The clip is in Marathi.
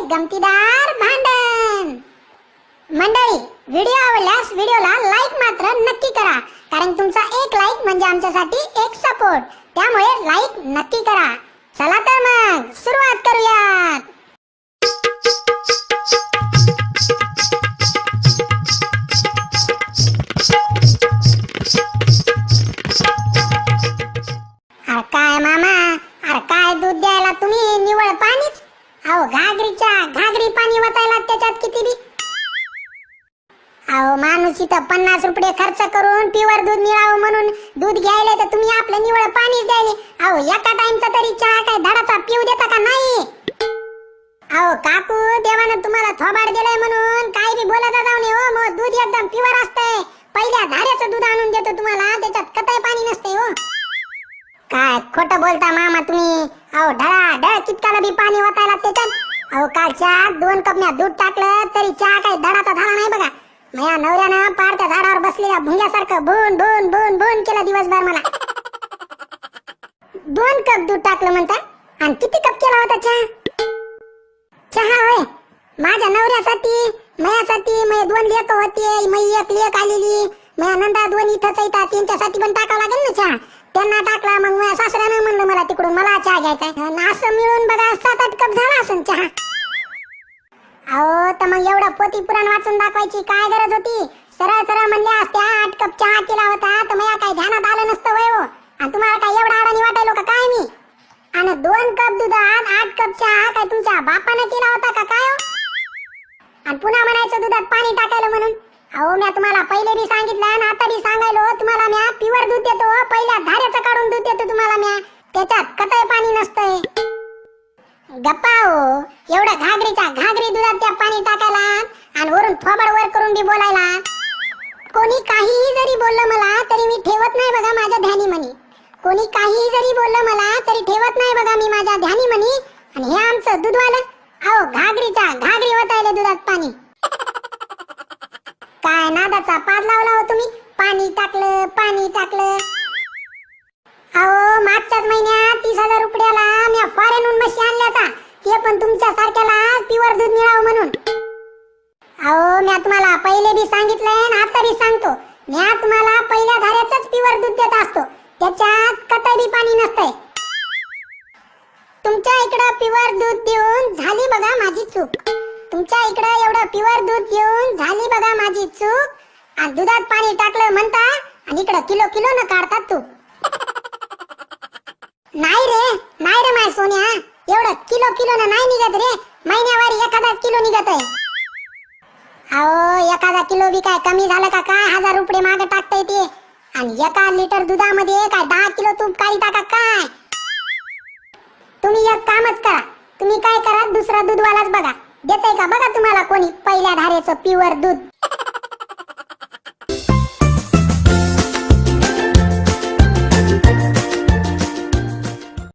गमतीदार भांडण। मंडळी, व्हिडिओ आवडल्यास व्हिडिओला लाईक मात्र नक्की करा, कारण तुमचा एक लाईक म्हणजे आमच्यासाठी एक सपोर्ट, त्यामुळे लाईक नक्की करा। चला तर मग सुरुवात करूयात। अरे काय मामा, अरे काय दूध द्यायला तुम्ही निवळ पाणीच? अहो घागरीच्या घागरी पाणी वतायला त्याच्यात किती बी। अहो माणूस इथं 50 रुपये खर्च करून प्युअर दूध मिळावं म्हणून दूध घ्यायला तर तुम्ही आपलं निवळ पाणीच द्यायले। अहो एका टाइमचा तरी चहा काय धडाचा पिऊ देता का नाही? अहो काकू, देवानं तुम्हाला थोबाड दिलंय म्हणून काही बी बोलत जाऊ नये हो। मग दूध एकदम प्युअर असतंय, पहिल्या धाऱ्याचं दूध आणून देतो तुम्हाला, त्याच्यात कताई पाणी नसते हो। काय खोटं बोलता मामा तुम्ही? अहो ढळा कितकाला बी पाणी वतायला त्याच्यात। अहो कालच्या 2 कपन्या दूध टाकलं तरी चहा काही धडाचा झाला नाही बघा। माझ्या नवऱ्यानं पार त्या झाडावर बसलेल्या भुंग्यासारखं भून भून भून भून केलं दिवसभर मला। 2 कप दूध टाकलं म्हणता, आणि किती कप केला होता चहा? चहा होय, माझ्या नवऱ्यासाठी, माझ्यासाठी, माझे 2 लेक होते, माझी 1 लेक आलेली, माझ्या नंदा 2 इथंच येतात, त्यांच्यासाठी पण टाकावं लागेल ना चहा। त्यांना टाकला, मग माझ्या सासऱ्यानं म्हणलं मला तिकडून मला चहा घ्यायचा, असं मिळून बघा 7-8 कप झाला असेल चहा। अहो तर मग एवढं पोथी पुराण वाचून दाखवायची काय गरज होती? सरळ सरळ म्हणले असते 8 कप चहा केला होता तर मला काही ध्यानात आलं नसतं वय हो। आणि तुम्हाला काय एवढा अडाणी वाटायलो का काय मी? आणि 2 कप दुधात 8 कप चहा काय तुमच्या बापानं केला होता का काय हो? आणि पुन्हा म्हणायचं दुधात पाणी टाकायला म्हणून। अहो मी तुम्हाला पहिले बी सांगितलं आणि आता बी सांगायलो, तुम्हाला मी प्युअर दूध देतो, पहिल्या धाऱ्याचं काढून दूध देतो तुम्हाला मी, त्याच्यात कतई पाणी नसतंय। गप्पा हो, एवढं घागरीच्या घागरी दुधात त्या पाणी टाकायला आणि वरून थोबाड वर करून बी बोलायला। कोणी काहीही जरी बोललं मला तरी मी ठेवत नाही बघा माझ्या ध्यानी म्हणी। कोणी काहीही जरी बोललं मला तरी ठेवत नाही बघा मी माझ्या ध्यानी म्हणी। आणि हे आमचं दूधवालं, अहो घागरीच्या घागरी वतायले दुधात पाणी। काय नादाचा पाद लावला हो तुम्ही? पाणी टाकलं पाणी टाकलं। अहो मागच्याच महिन्यात 30,000 रुपयाला मी फॉरेनहून म्हशी आणल्या होत्या, ते पण तुमच्या सारख्याला प्युअर दूध मिळावं म्हणून। अहो मी तुम्हाला पहिले बी सांगितलंय आणि आता बी सांगतो, मी तुम्हाला पहिल्या धाऱ्याचंच प्युअर दूध देत असतो, त्याच्यात कतई बी पाणी नसतंय। तुमच्या इकडं प्युअर दूध देऊन झाली बघा माझी चूक। तुमच्या इकडं एवढं प्युअर दूध देऊन झाली बघा माझी चूक। आणि दुधात पाणी टाकलं म्हणता आणि इकडं किलो किलो न काढतात तू। नाही रे माय सोन्या, एवढं किलो किलो न नाही निघत रे, महिन्यावारी 1000 किलो निघत आहे। अहो 1000 किलो बी काय कमी झालं का काय? 1000 रुपये मागे टाकता येते, आणि 1 लिटर दुधामध्ये काय 10 किलो तूप काढी टाका काय? तुम्ही एक कामच करा, तुम्ही काय करा, दुसरा दूधवालाच बघा, देतय का बघा तुम्हाला कोणी पहिल्या धारेचं प्युअर दूध।